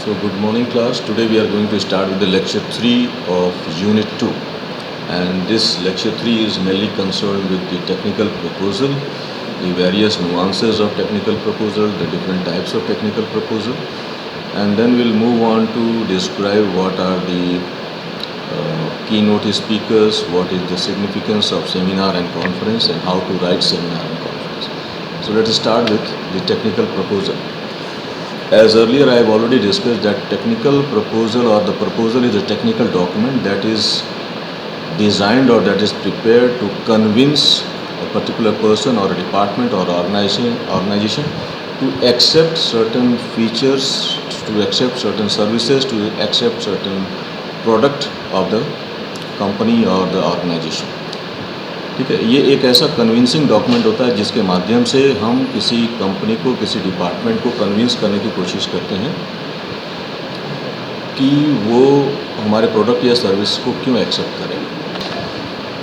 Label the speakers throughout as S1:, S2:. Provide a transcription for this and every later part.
S1: So good morning class. Today we are going to start with the lecture 3 of unit 2, and this lecture 3 is mainly concerned with the technical proposal, the various nuances of technical proposal, the different types of technical proposal, and then we'll move on to describe what are the keynote speakers, what is the significance of seminar and conference, and how to write seminar and conference. So let us start with the technical proposal. As earlier I have already discussed that technical proposal or the proposal is a technical document that is designed or that is prepared to convince a particular person or a department or organization to accept certain features, to accept certain services, to accept certain product of the company or the organization. ठीक है, ये एक ऐसा convincing document होता है जिसके माध्यम से हम किसी कंपनी को, किसी डिपार्टमेंट को कन्विंस करने की कोशिश करते हैं कि वो हमारे प्रोडक्ट या सर्विस को क्यों एक्सेप्ट करें.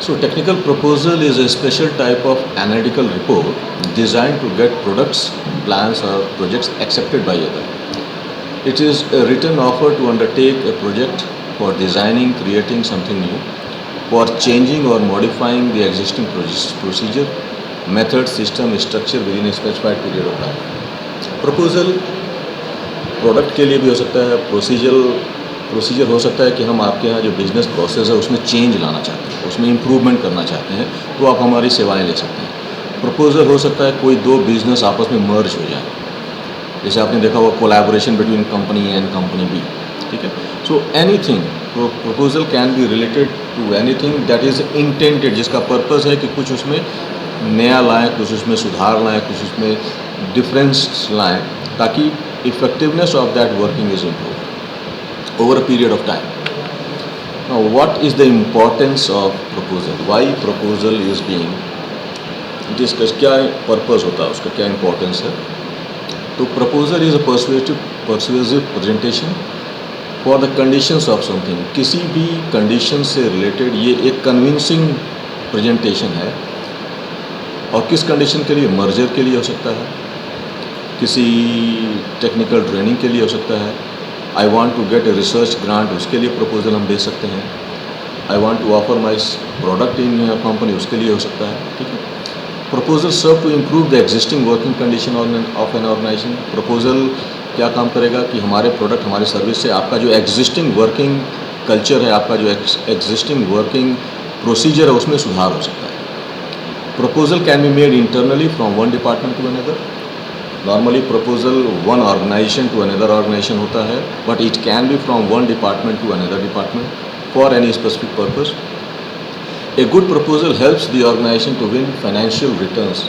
S1: So technical proposal is a special type of analytical report design to get products, plans और प्रोजेक्ट्स एक्सेप्टेड बाय अदर. इट इज़ a written offer to undertake a project for designing, creating something new, for changing or modifying the existing procedure, method, system, structure within a specified period of time. Proposal product के लिए भी हो सकता है, procedure हो सकता है कि हम आपके यहाँ जो बिज़नेस प्रोसेस है उसमें चेंज लाना चाहते हैं, उसमें इम्प्रूवमेंट करना चाहते हैं, तो आप हमारी सेवाएं ले सकते हैं. प्रपोजल हो सकता है कोई दो बिज़नेस आपस में मर्ज हो जाए, जैसे आपने देखा हुआ collaboration between company A and company B. ठीक है, so anything, proposal can be related to anything that is intended, जिसका पर्पस है कि कुछ उसमें नया लाएं, कुछ उसमें सुधार लाएं, कुछ उसमें डिफरेंस लाएं, ताकि effectiveness of that working is improve over a period of time. Now what is the importance of proposal, why proposal is being discuss, क्या पर्पस होता है उसका, क्या इम्पोर्टेंस है. तो proposal is a persuasive presentation for the conditions of something. किसी भी condition से रिलेटेड ये एक कन्विंसिंग प्रेजेंटेशन है. और किस कंडीशन के लिए? मर्जर के लिए हो सकता है, किसी टेक्निकल ट्रेनिंग के लिए हो सकता है. I want to get a research grant, उसके लिए प्रपोजल हम दे सकते हैं. I want to offer my product in company, उसके लिए हो सकता है. ठीक है, proposal serve to improve the existing working condition of an organization. Proposal क्या काम करेगा कि हमारे प्रोडक्ट, हमारे सर्विस से आपका जो एग्जिस्टिंग वर्किंग कल्चर है, आपका जो एग्जिस्टिंग वर्किंग प्रोसीजर है, उसमें सुधार हो सकता है. Proposal can be made internally from one department to another. Normally proposal one organization to another organization होता है, but it can be from one department to another department for any specific purpose. A good proposal helps the organization to win financial returns.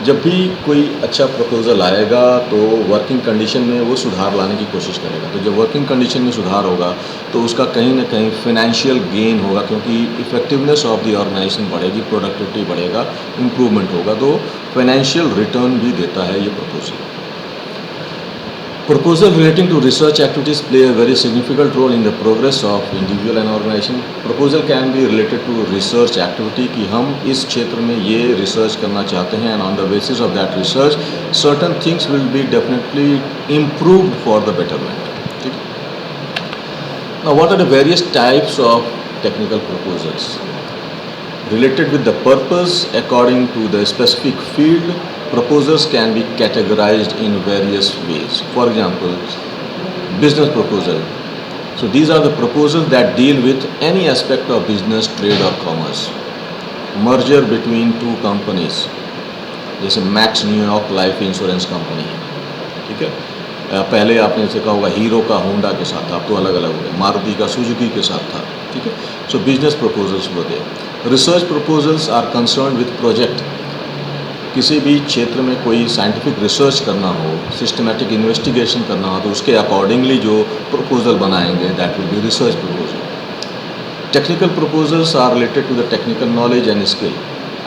S1: जब भी कोई अच्छा proposal आएगा तो working condition में वो सुधार लाने की कोशिश करेगा. तो जब वर्किंग कंडीशन में सुधार होगा तो उसका कहीं ना कहीं फाइनेंशियल गेन होगा, क्योंकि इफेक्टिवनेस ऑफ द ऑर्गेनाइजेशन बढ़ेगी, प्रोडक्टिविटी बढ़ेगा, इम्प्रूवमेंट होगा, तो फाइनेंशियल रिटर्न भी देता है ये proposal. Proposal relating to research activities play a very significant role in the progress of individual and organization. Proposal can be related to research activity कि हम इस क्षेत्र में ये research करना चाहते हैं, and on the basis of that research certain things will be definitely improved for the betterment. ठीक है. Now what are the various types of technical proposals? Related with the purpose according to the specific field, proposals can be categorized in various ways. For example, business proposal. So these are the proposals that deal with any aspect of business, trade or commerce. Merger between two companies, जैसे max New York life insurance company है. ठीक है, पहले आपने देखा होगा hero का Honda के साथ था, अब तो अलग अलग हो गए, मारुति का सुजुकी के साथ था. ठीक है, so business proposals were there. Research proposals are concern with project. किसी भी क्षेत्र में कोई साइंटिफिक रिसर्च करना हो, सिस्टमैटिक इन्वेस्टिगेशन करना हो, तो उसके अकॉर्डिंगली जो प्रपोजल बनाएंगे that will be research proposal. Technical proposals are related to the technical knowledge and skill.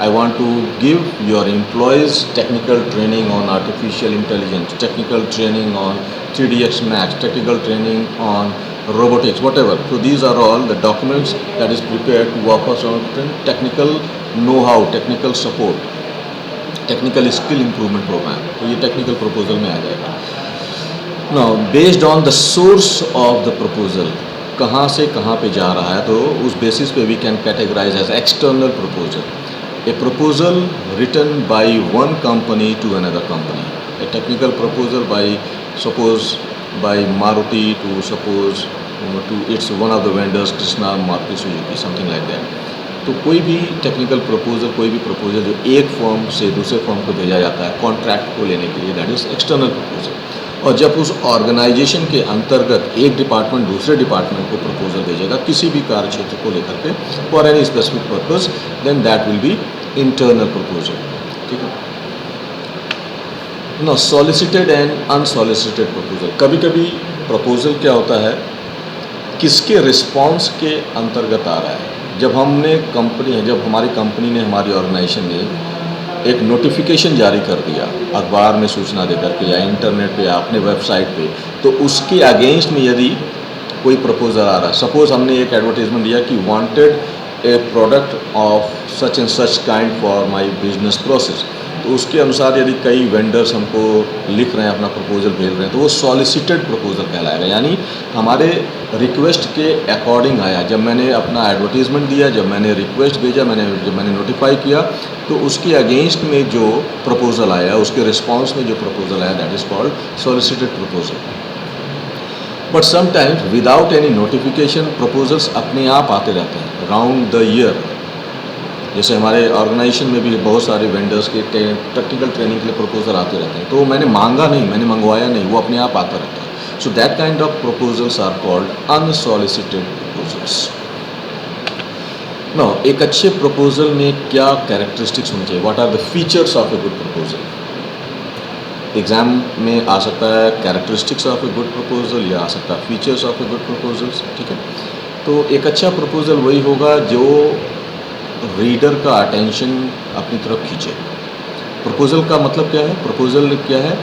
S1: I want to give your employees technical training on artificial intelligence, technical training on 3DX Max, technical training on robotics, whatever. So these are all the documents that is prepared to offer certain technical know-how, technical support, technical skill improvement program. तो ये technical proposal में आ जाएगा. Now based on the source of the proposal, कहाँ से कहाँ पे जा रहा है, तो उस बेसिस पे we can categorize as external proposal. A proposal written by one company to another company, a technical proposal by suppose by Maruti to suppose to its one of the vendors Krishna Maruti Suzuki something like that. तो कोई भी technical proposal, कोई भी proposal जो एक firm से दूसरे firm को भेजा जाता है कॉन्ट्रैक्ट को लेने के लिए, दैट इज एक्सटर्नल प्रपोजल। और जब उस ऑर्गेनाइजेशन के अंतर्गत एक डिपार्टमेंट दूसरे डिपार्टमेंट को प्रपोजल भेजेगा किसी भी कार्य क्षेत्र को लेकर के for any specific purpose, then that will be internal proposal. ठीक है ना। सॉलिसिटेड एंड अनसॉलिसिटेड प्रपोजल, कभी कभी प्रपोजल क्या होता है, किसके रिस्पॉन्स के अंतर्गत आ रहा है। जब हमारी कंपनी ने, हमारी ऑर्गेनाइजेशन ने एक नोटिफिकेशन जारी कर दिया अखबार में सूचना देकर के या इंटरनेट पे या अपने वेबसाइट पे, तो उसके अगेंस्ट में यदि कोई प्रपोजल आ रहा है, सपोज हमने एक एडवर्टाइजमेंट दिया कि wanted A product of such and such kind for my business process, तो उसके अनुसार यदि कई वेंडर्स हमको लिख रहे हैं, अपना प्रपोजल भेज रहे हैं, तो वो सॉलिसिटेड प्रपोजल कहलाएगा। यानी हमारे रिक्वेस्ट के अकॉर्डिंग आया। जब मैंने अपना एडवर्टीज़मेंट दिया, जब मैंने रिक्वेस्ट भेजा, जब मैंने नोटिफाई किया, तो उसके अगेंस्ट में जो प्रपोजल आया, उसके रिस्पॉन्स में जो प्रपोजल आया, that is called solicited proposal. But sometimes without any notification proposals अपने आप आते रहते हैं राउंड द ईयर। जैसे हमारे ऑर्गेनाइजेशन में भी बहुत सारे वेंडर्स के टेक्निकल ट्रेनिंग के लिए प्रपोजल आते रहते हैं, तो मैंने मांगा नहीं, मैंने मंगवाया नहीं, वो अपने आप आता रहता है। So that kind of proposals are called unsolicited proposals. No, एक अच्छे प्रपोजल में क्या कैरेक्टरिस्टिक्स होनी चाहिए, what are the features of a good proposal. Exam में आ सकता है characteristics of a good proposal, या आ सकता है features of a good proposals. ठीक है, तो एक अच्छा प्रपोजल वही होगा जो रीडर का अटेंशन अपनी तरफ खींचे। प्रपोजल का मतलब क्या है, प्रपोजल क्या है,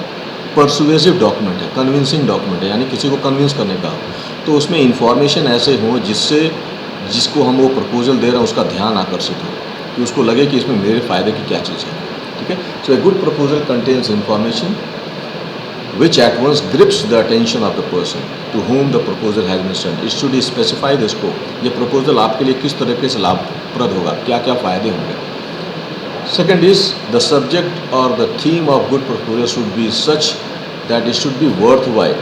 S1: परसुएसिव डॉक्यूमेंट है, कन्विंसिंग डॉक्यूमेंट है, यानी किसी को कन्विंस करने का। तो उसमें इंफॉर्मेशन ऐसे हो जिसको हम वो प्रपोजल दे रहे हैं उसका ध्यान आकर्षित हो, कि उसको लगे कि इसमें मेरे फ़ायदे की क्या चीज़ है। ठीक है, so a good proposal contains information which at once grips the attention of the person to whom the proposal has been sent. It should specify the scope. ये proposal आपके लिए किस तरीके से लाभप्रद होगा, क्या क्या फ़ायदे होंगे। Second is the subject or the theme of good proposal should be such that it should be worthwhile.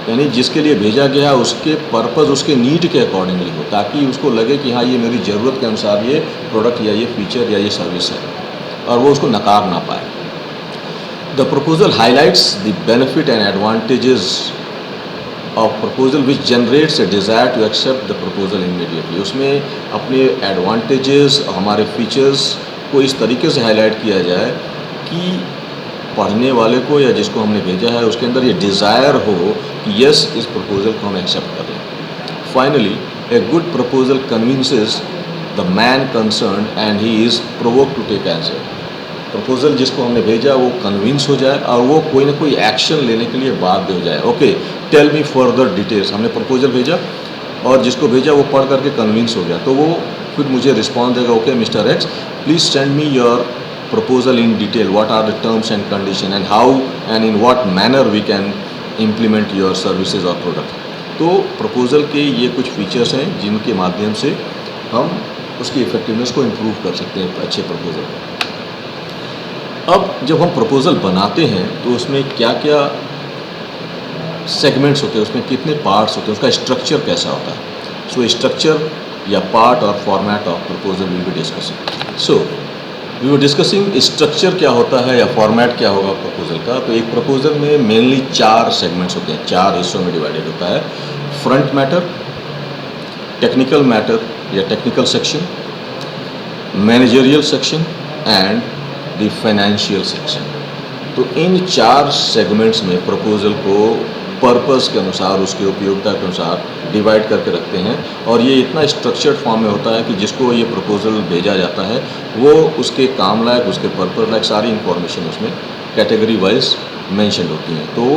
S1: यानी जिसके लिए भेजा गया है उसके पर्पज़, उसके नीड के अकॉर्डिंगली हो, ताकि उसको लगे कि हाँ ये मेरी ज़रूरत के अनुसार ये प्रोडक्ट या ये फीचर या ये सर्विस है, और वो उसको नकार ना पाए। The proposal highlights the benefit and advantages of proposal which generates a desire to accept the proposal immediately. उसमें अपने advantages, हमारे features को इस तरीके से highlight किया जाए कि पढ़ने वाले को या जिसको हमने भेजा है उसके अंदर ये desire हो कि yes इस proposal को हम accept कर लें। Finally, a good proposal convinces the man concerned and he is provoked to take answer. Proposal जिसको हमने भेजा वो कन्विंस हो जाए और वो कोई ना कोई एक्शन लेने के लिए बाध्य हो जाए। Okay, tell me further details. हमने प्रपोजल भेजा और जिसको भेजा वो पढ़ करके कन्विंस हो गया, तो वो फिर मुझे रिस्पॉन्स देगा, okay mister X please send me your proposal in detail, what are the terms and condition and how and in what manner we can implement your services और प्रोडक्ट। तो प्रपोजल के ये कुछ फीचर्स हैं जिनके माध्यम से हम उसकी इफेक्टिवनेस को इम्प्रूव कर सकते हैं अच्छे प्रपोजल को। अब जब हम प्रपोजल बनाते हैं तो उसमें क्या क्या सेगमेंट्स होते हैं, उसमें कितने पार्ट्स होते हैं, उसका स्ट्रक्चर कैसा होता है। सो स्ट्रक्चर या पार्ट और format of proposal will be discussing. So we were discussing structure क्या होता है या फॉर्मेट क्या होगा प्रपोजल का। तो एक प्रपोजल में मेनली 4 सेगमेंट्स होते हैं, 4 हिस्सों में डिवाइडेड होता है। फ्रंट मैटर, टेक्निकल मैटर या technical section, managerial section and the financial section. तो इन 4 सेगमेंट्स में प्रपोजल को पर्पस के अनुसार, उसके उपयोगिता के अनुसार डिवाइड करके रखते हैं, और ये इतना स्ट्रक्चर्ड फॉर्म में होता है कि जिसको ये प्रपोजल भेजा जाता है वो उसके काम लायक, उसके पर्पस लायक सारी इंफॉर्मेशन उसमें कैटेगरी वाइज मेंशन होती हैं। तो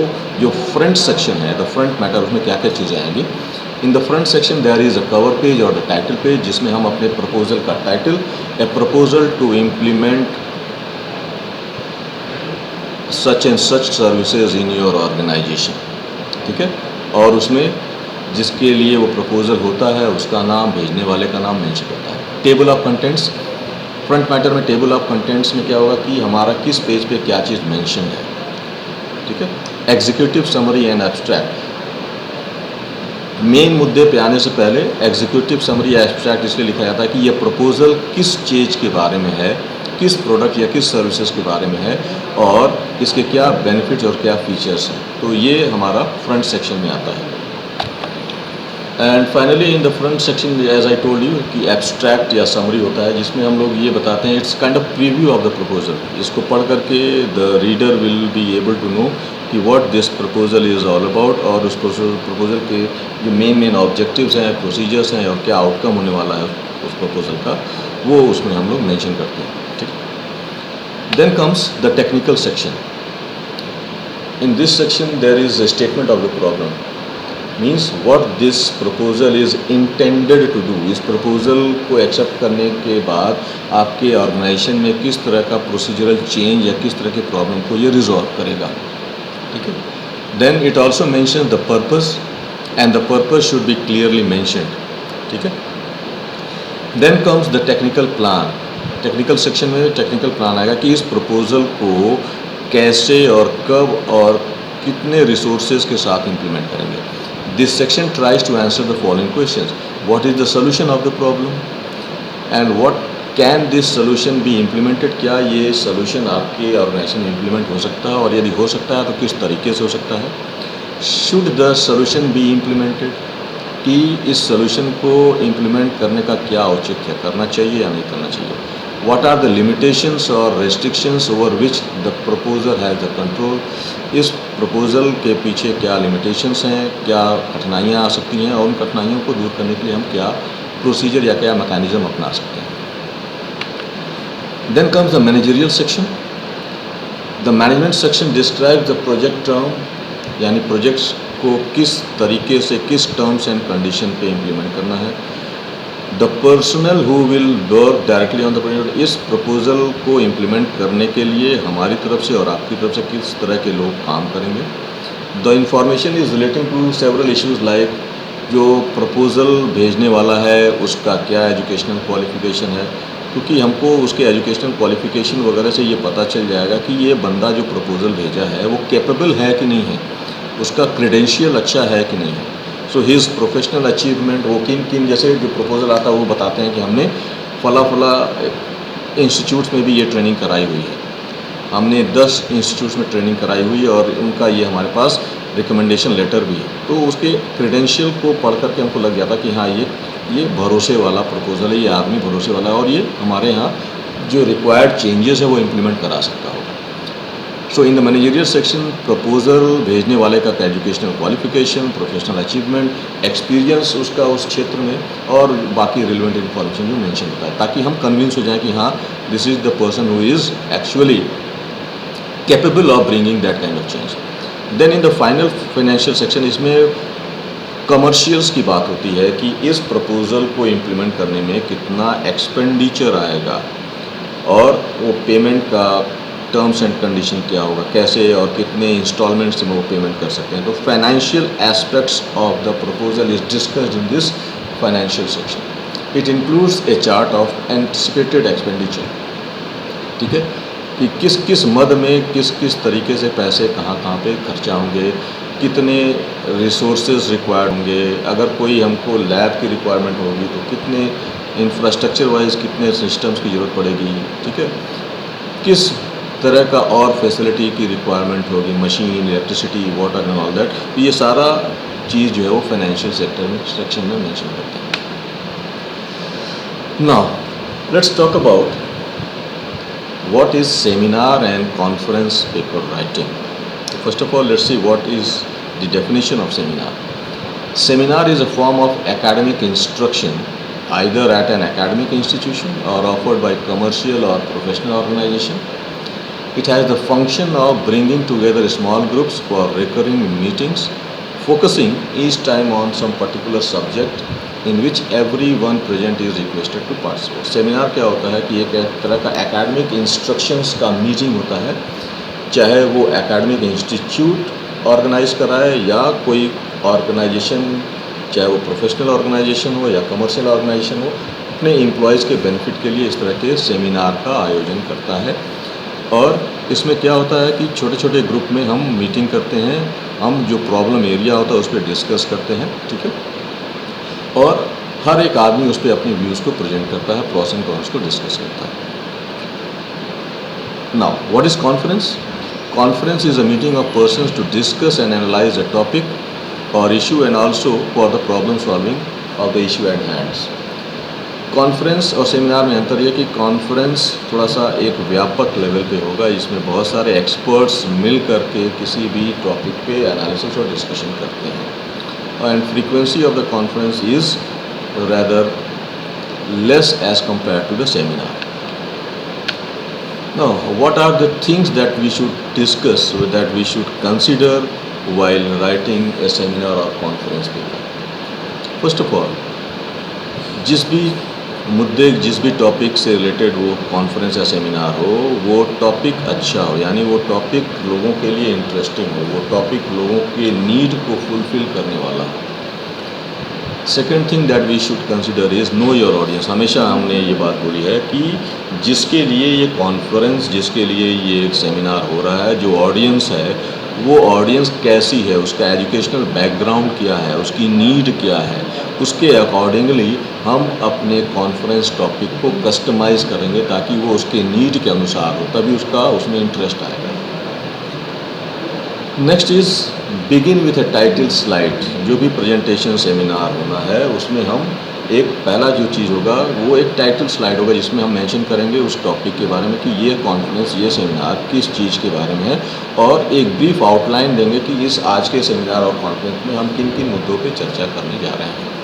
S1: जो फ्रंट सेक्शन है, द फ्रंट मैटर, उसमें क्या क्या चीज़ें आएंगी। In the front section there is a cover page और द टाइटल पेज, जिसमें हम अपने प्रपोजल का title, a proposal to implement such and such services in your organization, ठीक है। और उसमें जिसके लिए वो प्रपोजल होता है उसका नाम, भेजने वाले का नाम मेंशन होता है। Table of contents, front matter में टेबल ऑफ कंटेंट्स में क्या होगा कि हमारा किस पेज पे क्या चीज़ मेंशन है, ठीक है। Executive summary and abstract, main मुद्दे पे आने से पहले एग्जीक्यूटिव समरी या एब्स्ट्रैक्ट इसलिए लिखा जाता है कि ये प्रपोजल किस चीज़ के बारे में है, किस प्रोडक्ट या किस सर्विसेज के बारे में है और इसके क्या बेनिफिट्स और क्या फीचर्स हैं। तो ये हमारा फ्रंट सेक्शन में आता है। And finally in the front section as I told you कि एब्स्ट्रैक्ट या समरी होता है, जिसमें हम लोग ये बताते हैं, it's kind of preview of the proposal. इसको पढ़ करके the reader will be able to know कि what this proposal is all about, और उस प्रपोजल के जो मेन ऑब्जेक्टिव्स हैं, प्रोसीजर्स हैं और क्या आउटकम होने वाला है उस प्रपोजल का, वो उसमें हम लोग मेंशन करते हैं, ठीक है। Then comes the technical section. In this section there is a statement of the problem, means what this proposal is intended to do. इस प्रपोजल को एक्सेप्ट करने के बाद आपके ऑर्गेनाइजेशन में किस तरह का प्रोसीजरल चेंज या किस तरह के प्रॉब्लम को ये रिजॉल्व करेगा, ठीक है। Then it also mention the purpose and the purpose should be clearly mentioned, ठीक है। Then comes the technical plan. Technical section में टेक्निकल प्लान आएगा कि इस प्रपोजल को कैसे और कब और कितने रिसोर्सेज के साथ इम्प्लीमेंट करेंगे। This section tries to answer the following questions: what is the solution of the problem and what can this solution be implemented. क्या ये सोल्यूशन आपके ऑर्गेनाइजेशन में इम्प्लीमेंट हो सकता है, और यदि हो सकता है तो किस तरीके से हो सकता है। Should the solution be implemented, कि इस सोल्यूशन को इम्प्लीमेंट करने का क्या औचित्य है, करना चाहिए या नहीं करना चाहिए। व्हाट आर द लिमिटेशंस और restrictions over which the proposal has the control. इस प्रपोजल के पीछे क्या लिमिटेशंस हैं, क्या कठिनाइयाँ आ सकती हैं, और उन कठिनाइयों को दूर करने के लिए हम क्या प्रोसीजर या क्या मैकेनिज्म अपना सकते हैं। Then comes the managerial section. The management section describes the project term, यानी प्रोजेक्ट्स को किस तरीके से किस टर्म्स एंड कंडीशन पे इम्प्लीमेंट करना है। The personnel who will work directly on the project, इस प्रपोजल को इम्प्लीमेंट करने के लिए हमारी तरफ से और आपकी तरफ से किस तरह के लोग काम करेंगे। The information is relating to several issues like, जो प्रपोजल भेजने वाला है उसका क्या एजुकेशनल क्वालिफिकेशन है, क्योंकि हमको उसके एजुकेशनल क्वालिफिकेशन वगैरह से ये पता चल जाएगा कि ये बंदा जो प्रपोजल भेजा है वो कैपेबल है कि नहीं है, उसका क्रेडेंशियल अच्छा है कि नहीं है। सो हिज प्रोफेशनल अचीवमेंट, वो किन किन, जैसे जो प्रपोजल आता है वो बताते हैं कि हमने फला इंस्टीट्यूट्स में भी ये ट्रेनिंग कराई हुई है, हमने 10 इंस्टीट्यूट्स में ट्रेनिंग कराई हुई है और उनका ये हमारे पास रिकमेंडेशन लेटर भी है। तो उसके क्रेडेंशियल को पढ़ करके हमको लग जाता कि हाँ ये भरोसे वाला प्रपोजल है, ये आदमी भरोसे वाला है और ये हमारे यहाँ जो रिक्वायर्ड चेंजेस है वो इम्प्लीमेंट करा सकता होगा। So in the managerial section, proposal भेजने वाले का educational qualification, professional achievement, experience उसका उस क्षेत्र में और बाकी रिलेवेंट इन्फॉर्मेशन जो मेंशन होता है, ताकि हम कन्विंस हो जाएं कि हाँ this is the person who is actually capable of bringing that kind of change. Then in the final financial section, इसमें कमर्शियल्स की बात होती है कि इस प्रपोजल को इम्प्लीमेंट करने में कितना एक्सपेंडिचर आएगा और वो पेमेंट का टर्म्स एंड कंडीशन क्या होगा, कैसे और कितने इंस्टॉलमेंट्स में वो पेमेंट कर सकते हैं। तो financial aspects of the proposal is discussed in this financial section. It includes A chart of anticipated expenditure, ठीक है, कि किस किस मद में किस किस तरीके से पैसे कहाँ कहाँ पे खर्चा होंगे, कितने रिसोर्सेज रिक्वायर्ड होंगे, अगर कोई हमको लैब की रिक्वायरमेंट होगी तो कितने इंफ्रास्ट्रक्चर वाइज कितने सिस्टम्स की ज़रूरत पड़ेगी, ठीक है, किस तरह का और फैसिलिटी की रिक्वायरमेंट होगी, machine, electricity, water and all that. तो ये सारा चीज़ जो है वो फाइनेंशियल सेक्शन में मेंशन करते हैं। Now let's talk about what is seminar and conference paper writing. First of all, let's see what is the definition of seminar. Seminar is a form of academic instruction either at an academic institution or offered by commercial or professional organization. It has the function of bringing together small groups for recurring meetings, focusing each time on some particular subject in which everyone present is requested to participate. Seminar क्या होता है कि एक तरह का academic instructions का meeting होता है चाहे वो एकेडमिक इंस्टीट्यूट ऑर्गेनाइज कराए या कोई ऑर्गेनाइजेशन, चाहे वो प्रोफेशनल ऑर्गेनाइजेशन हो या कमर्शियल ऑर्गेनाइजेशन हो, अपने एम्प्लॉयज़ के बेनिफिट के लिए इस तरह के सेमिनार का आयोजन करता है। और इसमें क्या होता है कि छोटे छोटे ग्रुप में हम मीटिंग करते हैं, हम जो प्रॉब्लम एरिया होता है उस पर डिस्कस करते हैं, ठीक है, और हर एक आदमी उस पर अपनी व्यूज़ को प्रेजेंट करता है, प्रॉस एंड कॉन्स को डिस्कस करता है। Now what is conference? Conference is a meeting of persons to discuss and analyze a topic or issue and also for the problem solving of the issue at hand. Conference और seminar में अंतर यह कि conference थोड़ा सा एक व्यापक level पे होगा, जिसमें बहुत सारे एक्सपर्ट्स मिल करके किसी भी टॉपिक पे एनालिसिस और डिस्कशन करते हैं, and frequency of the conference is rather less as compared to the seminar. Now, what are the things that we should discuss or that we should consider while writing a seminar or conference paper? First of all, जिस भी मुद्दे, जिस भी topic से related वो conference या seminar हो, वो टॉपिक अच्छा हो, यानी वो टॉपिक लोगों के लिए इंटरेस्टिंग हो, वो टॉपिक लोगों के नीड को फुलफिल करने वाला हो। Second thing that we should consider is know your audience. हमेशा हमने ये बात बोली है कि जिसके लिए ये कॉन्फ्रेंस, जिसके लिए ये सेमिनार हो रहा है, जो ऑडियंस है वो ऑडियंस कैसी है, उसका एजुकेशनल बैकग्राउंड क्या है, उसकी नीड क्या है, उसके अकॉर्डिंगली हम अपने कॉन्फ्रेंस टॉपिक को कस्टमाइज़ करेंगे ताकि वो उसके नीड के अनुसार हो, तभी उसमें इंटरेस्ट आएगा। Next is begin with A title slide. जो भी प्रेजेंटेशन सेमिनार होना है उसमें हम एक पहला जो चीज़ होगा वो एक टाइटल स्लाइड होगा, जिसमें हम मेंशन करेंगे उस टॉपिक के बारे में कि ये कॉन्फ्रेंस, ये सेमिनार किस चीज़ के बारे में है, और एक ब्रीफ आउटलाइन देंगे कि इस आज के सेमिनार और कॉन्फ्रेंस में हम किन किन मुद्दों पे चर्चा करने जा रहे हैं।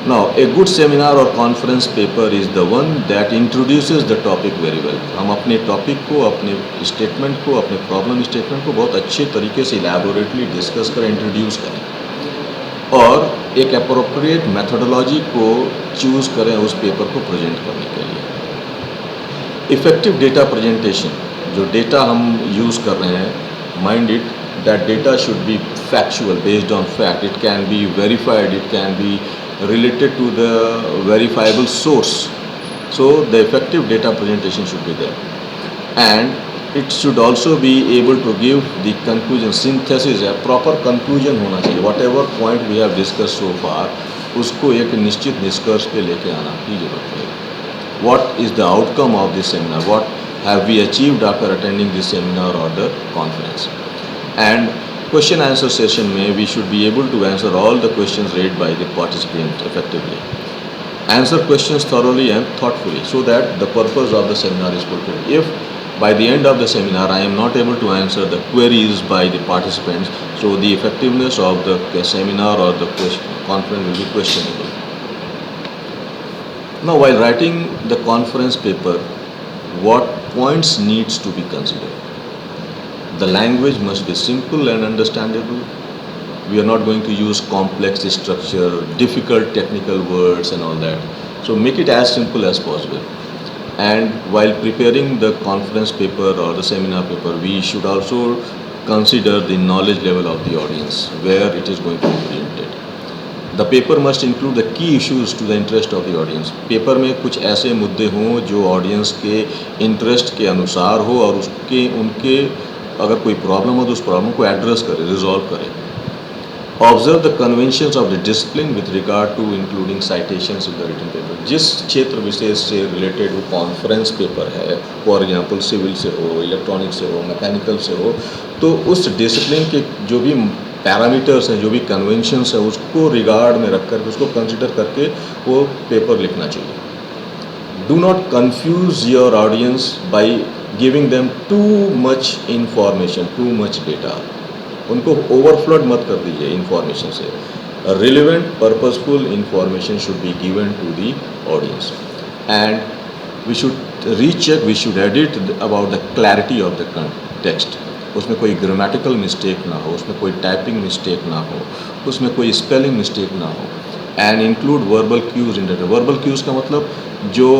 S1: नाउ ए गुड सेमिनार और conference paper is the one that introduces the topic very well. हम अपने टॉपिक को, अपने स्टेटमेंट को, अपने प्रॉब्लम स्टेटमेंट को बहुत अच्छे तरीके से इलैबोरेटली डिस्कस करें, इंट्रोड्यूस करें, और एक अप्रोप्रिएट मेथोडोलॉजी को चूज़ करें उस पेपर को प्रेजेंट करने के लिए। इफ़ेक्टिव डेटा प्रेजेंटेशन, जो डेटा हम यूज़ कर रहे हैं, mind it that data should be factual, based on fact, it can be verified, it can B related to the verifiable source. So the effective data presentation should be there, and it should also be able to give the conclusion, synthesis, a proper conclusion होना चाहिए। whatever point we have discussed so far, उसको एक निश्चित निष्कर्ष पे लेके आना की जरूरत है। What is the outcome of this seminar? What have we achieved after attending this seminar or the conference? And question answer session में we should be able to answer all the questions raised by the participant effectively. Answer questions thoroughly and thoughtfully so that the purpose of the seminar is fulfilled. If by the end of the seminar I am not able to answer the queries by the participants, so the effectiveness of the seminar or the conference will be questionable. Now, while writing the conference paper, what points needs to be considered? The language must be simple and understandable. We are not going to use complex structure, difficult technical words and all that. So make it as simple as possible. And while preparing the conference paper or the seminar paper, we should also consider the knowledge level of the audience, where it is going to be presented. The paper must include the key issues to the interest of the audience. Paper में कुछ ऐसे मुद्दे हों जो audience के interest के अनुसार हो और उनके अगर कोई प्रॉब्लम हो तो उस प्रॉब्लम को एड्रेस करे, रिजॉल्व करे। Observe the conventions of the discipline with regard to including citations in the written paper. जिस क्षेत्र विशेष से रिलेटेड वो कॉन्फ्रेंस पेपर है, फॉर एग्जांपल सिविल से हो, इलेक्ट्रॉनिक्स से हो, मैकेनिकल से हो, तो उस डिसिप्लिन के जो भी पैरामीटर्स हैं, जो भी कन्वेंशंस हैं, उसको रिगार्ड में रख कर, उसको कंसिडर करके वो पेपर लिखना चाहिए। Do not confuse your audience by giving them too much information, too much data. उनको ओवरफ्लोड मत कर दीजिए इंफॉर्मेशन से। Relevant purposeful information should be given to the audience, and we should recheck, we should edit about the clarity of the text. उसमें कोई grammatical mistake ना हो, उसमें कोई टाइपिंग मिस्टेक ना हो, उसमें कोई स्पेलिंग मिस्टेक ना हो, and include verbal cues in data. Verbal cues का मतलब जो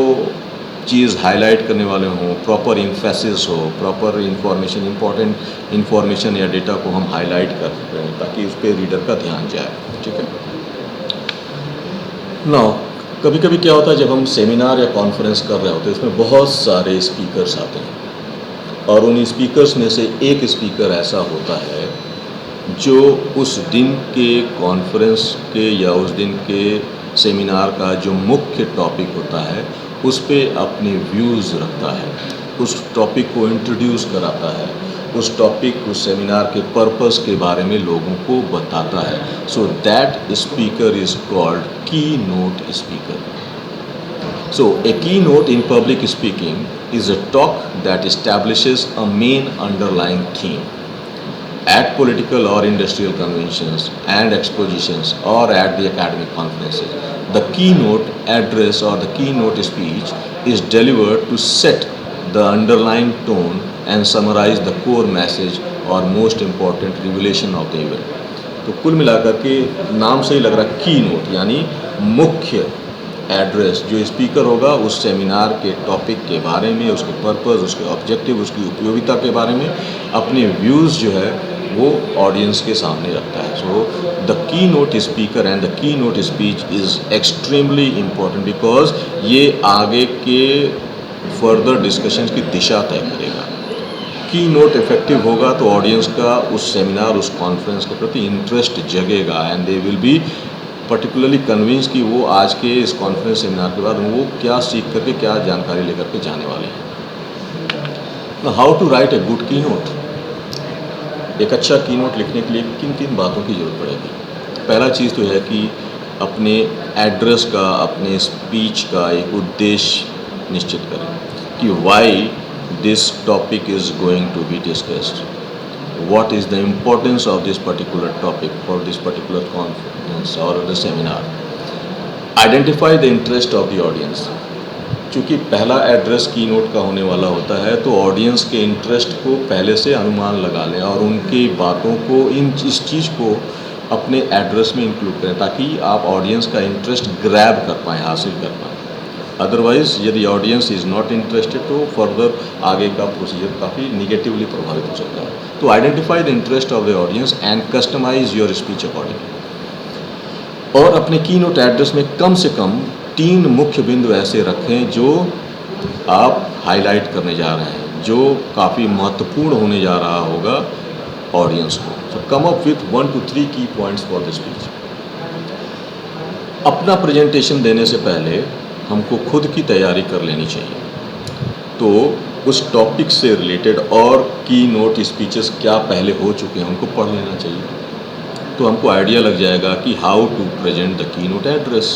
S1: चीज़ हाईलाइट करने वाले हों, प्रॉपर इम्फेसिस हो, प्रॉपर इंफॉर्मेशन, इम्पॉर्टेंट इंफॉर्मेशन या डेटा को हम हाईलाइट कर रहे हैं ताकि उस पर रीडर का ध्यान जाए। ठीक है ना। कभी कभी क्या होता है, जब हम सेमिनार या कॉन्फ्रेंस कर रहे होते हैं, इसमें बहुत सारे स्पीकर्स आते हैं और उन स्पीकर्स में से एक स्पीकर ऐसा होता है जो उस दिन के कॉन्फ्रेंस के या उस दिन के सेमिनार का जो मुख्य टॉपिक होता है उस पे अपने व्यूज़ रखता है, उस टॉपिक को इंट्रोड्यूस कराता है, उस टॉपिक, उस सेमिनार के पर्पस के बारे में लोगों को बताता है। So that speaker is called keynote speaker. So, a keynote in public speaking is a talk that establishes a main underlying theme. At political or industrial conventions and expositions or at the academic conferences, the keynote address or the keynote speech is delivered to set the underlying tone and summarize the core message or most important revelation of the event. तो कुल मिलाकर के नाम से ही लग रहा की note यानी मुख्य एड्रेस, जो स्पीकर होगा उस सेमिनार के टॉपिक के बारे में, उसके पर्पस, उसके ऑब्जेक्टिव, उसकी उपयोगिता के बारे में अपने व्यूज़ जो है वो ऑडियंस के सामने रखता है। So the keynote speaker and the keynote speech is extremely important because ये आगे के फर्दर डिस्कशंस की दिशा तय करेगा। की नोट इफेक्टिव होगा तो ऑडियंस का उस सेमिनार, उस कॉन्फ्रेंस के प्रति इंटरेस्ट जगेगा and they will be particularly convince कि वो आज के इस कॉन्फ्रेंस सेमिनार के बाद वो क्या सीख करके, क्या जानकारी लेकर के जाने वाले हैं। How to write a good keynote. एक अच्छा की नोट लिखने के लिए किन किन बातों की ज़रूरत पड़ेगी। पहला चीज़ तो है कि अपने एड्रेस का, अपने स्पीच का एक उद्देश्य निश्चित करें कि why this topic is going to be discussed, what is the importance of this particular topic for this particular conference or the seminar. Identify the interest of the audience. चूँकि पहला एड्रेस की note का होने वाला होता है तो audience के इंटरेस्ट को पहले से अनुमान लगा लें और उनकी बातों को, इस चीज़ को अपने एड्रेस में इंक्लूड करें ताकि आप ऑडियंस का इंटरेस्ट ग्रैब कर पाएँ, हासिल कर पाएँ। अदरवाइज़ यदि ऑडियंस इज़ नॉट इंटरेस्टेड तो फर्दर आगे का प्रोसीजर काफ़ी निगेटिवली प्रभावित हो सकता है। तो identify the interest of the audience and customize your speech accordingly. और अपने की नोट एड्रेस में कम से कम 3 मुख्य बिंदु ऐसे रखें जो आप हाईलाइट करने जा रहे हैं, जो काफ़ी महत्वपूर्ण होने जा रहा होगा ऑडियंस को। सो कम अप विथ 1 to 3 की पॉइंट्स फॉर द स्पीच। अपना प्रेजेंटेशन देने से पहले हमको खुद की तैयारी कर लेनी चाहिए। तो उस टॉपिक से रिलेटेड और की नोट स्पीचेस क्या पहले हो चुके हैं उनको पढ़ लेना चाहिए। तो हमको आइडिया लग जाएगा कि how to present the keynote address,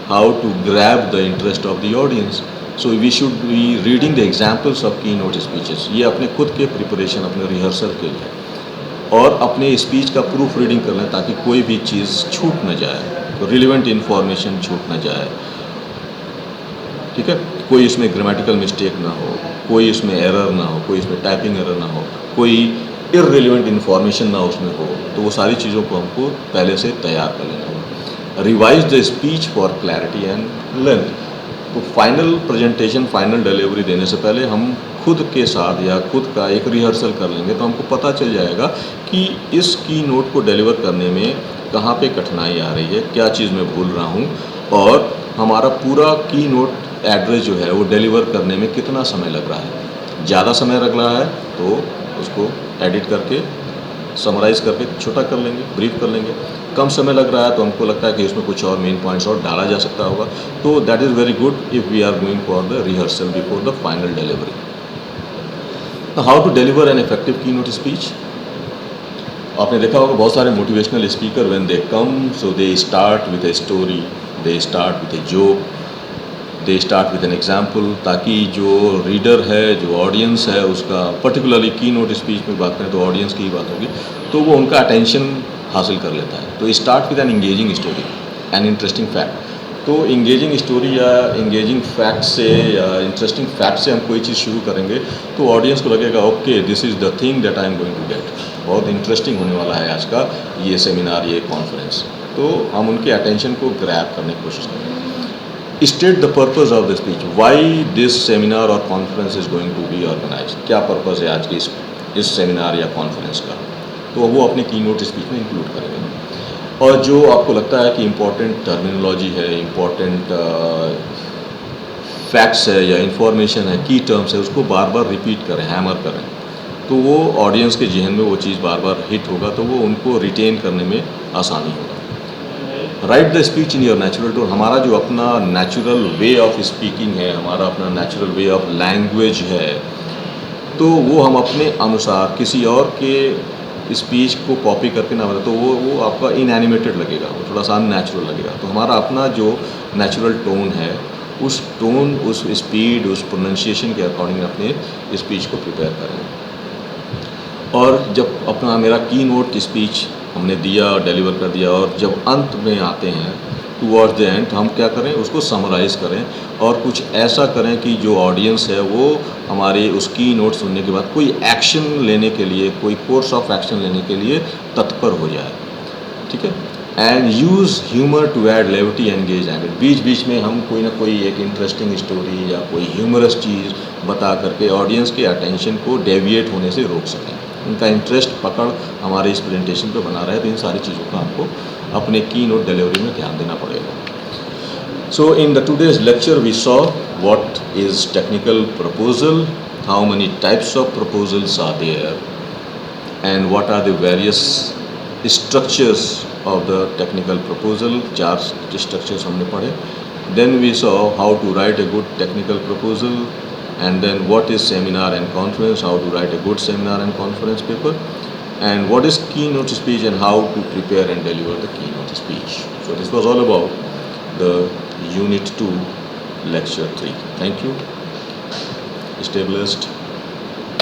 S1: how to grab the interest of the audience. So we should be reading the examples of keynote speeches. ये अपने खुद के प्रिपरेशन, अपने रिहर्सल के लिए, और अपने स्पीच का प्रूफ रीडिंग कर लें ताकि कोई भी चीज़ छूट न जाए, तो रिलेवेंट इन्फॉर्मेशन छूट न जाए। ठीक है, कोई इसमें ग्रामेटिकल मिस्टेक ना हो, कोई इसमें एरर ना हो, कोई इसमें टाइपिंग एरर ना हो, कोई इररिलेवेंट इन्फॉर्मेशन ना उसमें हो, तो वो सारी चीज़ों को हमको पहले से तैयार कर लेना होगा। Revise the speech for clarity and length. तो फाइनल प्रेजेंटेशन, फाइनल डिलीवरी देने से पहले हम खुद के साथ या खुद का एक रिहर्सल कर लेंगे तो हमको पता चल जाएगा कि इस की नोट को डिलीवर करने में कहाँ पे कठिनाई आ रही है, क्या चीज़ मैं भूल रहा हूँ, और हमारा पूरा की नोट एड्रेस जो है वो डिलीवर करने में कितना समय लग रहा है। ज़्यादा समय लग रहा है तो उसको एडिट करके, समराइज़ करके छोटा कर लेंगे, ब्रीफ कर लेंगे। कम समय लग रहा है तो हमको लगता है कि इसमें कुछ और मेन पॉइंट्स और डाला जा सकता होगा, तो that is very good if we are going for the rehearsal before the final delivery. How to deliver an effective keynote speech. आपने देखा होगा बहुत सारे motivational speaker when they come, so they start with a story, they start with a joke, they start with an example, ताकि जो reader है, जो audience है, उसका पर्टिकुलरली की नोट स्पीच में बात करें तो ऑडियंस की ही बात होगी, तो वो उनका अटेंशन हासिल कर लेता है। तो start with an engaging story, an interesting fact. तो इंगेजिंग स्टोरी या इंगेजिंग फैक्ट से या इंटरेस्टिंग फैक्ट से हम कोई चीज़ शुरू करेंगे तो ऑडियंस को लगेगा okay this is the thing that I am going to get, बहुत इंटरेस्टिंग होने वाला है आज का ये सेमिनार, ये कॉन्फ्रेंस। तो हम उनके अटेंशन को ग्रैब करने की कोशिश करेंगे। State the purpose of the speech. Why this seminar or conference is going to be organized? क्या पर्पस है आज की इस सेमिनार या कॉन्फ्रेंस का, तो वो अपने कीनोट स्पीच में इंक्लूड करेंगे। और जो आपको लगता है कि इम्पोर्टेंट टर्मिनोलॉजी है, इम्पोर्टेंट फैक्ट्स है या इंफॉर्मेशन है, की टर्म्स है, उसको बार बार रिपीट करें, हैमर करें, तो वो ऑडियंस के जहन में वो चीज़ बार बार हिट होगा, तो वो उनको रिटेन करने में आसानी होगा। Right the speech in your natural tone. हमारा जो अपना नेचुरल वे ऑफ स्पीकिंग है, हमारा अपना नेचुरल वे ऑफ लैंग्वेज है, तो वो हम अपने अनुसार किसी और के स्पीच को कॉपी करके ना बताए तो वो आपका इनएनिमेटेड लगेगा, वो थोड़ा सा अननेचुरल लगेगा। तो हमारा अपना जो नेचुरल टोन है, उस टोन, उस स्पीड, उस प्रोनाउंसिएशन के अकॉर्डिंग अपने स्पीच को प्रिपेयर करें। और जब अपना मेरा की नोट स्पीच हमने दिया, डिलीवर कर दिया, और जब अंत में आते हैं टुवर्ड्स द एंड, हम क्या करें, उसको समराइज़ करें और कुछ ऐसा करें कि जो ऑडियंस है वो हमारे उस की नोट सुनने के बाद कोई एक्शन लेने के लिए, कोई कोर्स ऑफ एक्शन लेने के लिए तत्पर हो जाए। ठीक है। And use humour to add levity engage and बीच बीच में हम कोई ना कोई एक इंटरेस्टिंग स्टोरी या कोई ह्यूमरस चीज़ बता करके ऑडियंस के अटेंशन को डेविएट होने से रोक सकें, उनका इंटरेस्ट पकड़ हमारे इस प्रेजेंटेशन पे बना रहे। तो इन सारी चीज़ों का आपको अपने की नोट डिलीवरी में ध्यान देना पड़ेगा। So in the today's lecture we saw what is technical proposal, how many types of proposals are there, and what are the various structures of the technical proposal। 4 structures हमने पढ़े। Then we saw how to write a good technical proposal, and then what is seminar and conference, how to write a good seminar and conference paper, and what is keynote speech and how to prepare and deliver the keynote speech. So this was all about the Unit 2 Lecture 3. Thank you. Stay blessed.